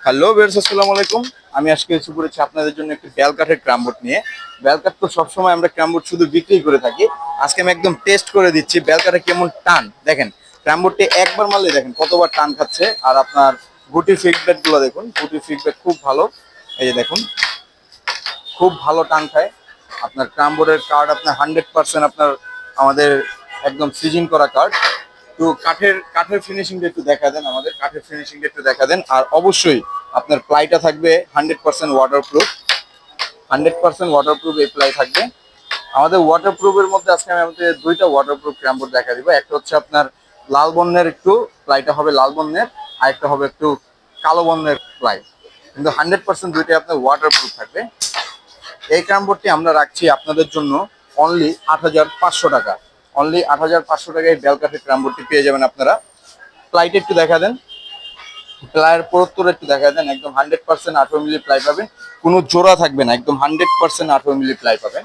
Hello viewers, আসসালামু আলাইকুম। আমি আজকে এসে পড়েছি আপনাদের জন্য একটি বেল কাঠের ক্রামবোর্ড নিয়ে। বেল কাঠ তো সবসময় আমরা ক্রামবোর্ড শুধু বিক্রি করে থাকি। আজকে আমি একদম টেস্ট করে দিচ্ছি বেল কাঠে কেমন টান। দেখেন ক্রামবোর্ডটি একবার মারলে দেখেন কতবার টান খাচ্ছে। আর আপনার গুটির ফিডব্যাক গুলো দেখুন, গুটির ফিডব্যাক খুব ভালো। এই যে দেখুন, খুব ভালো টান খায়। আপনার ক্রামবোর্ডের কার্ড আপনার 100% আপনার আমাদের একদম সিজন করা কার্ড। তো কাঠের ফিনিশিংটা একটু দেখা দেন, আমাদের কাঠের ফিনিশিংটা একটু দেখা দেন। আর অবশ্যই আপনার প্লাইটা থাকবে 100% ওয়াটারপ্রুফ। 100% ওয়াটারপ্রুফ এই প্লাই থাকবে। আমাদের ওয়াটারপ্রুফের মধ্যে আজকে আমি আমাদের দুইটা ওয়াটারপ্রুফ ক্রামবোর্ড দেখা দিব। একটা হচ্ছে আপনার লাল বর্ণের, একটু প্লাইটা হবে লাল বর্ণের, আর একটা হবে একটু কালো বর্ণের প্লাই। কিন্তু 100% দুইটাই আপনার ওয়াটারপ্রুফ থাকবে। এই ক্রামবোর্ডটি আমরা রাখছি আপনাদের জন্য অনলি ৮৫০০ টাকা। অনলি ৮৫০০ টাকায় বেল কাঠের ক্রামবোর্ডটি পেয়ে যাবেন আপনারা। প্লাইটা একটু দেখা দেন, প্লাইয়ের পুরুত্বটা একটু দেখা দেন। একদম 100% 18 মিলি প্লাই পাবেন, কোনো জোড়া থাকবে না, একদম 100% 18 মিলি প্লাই পাবেন।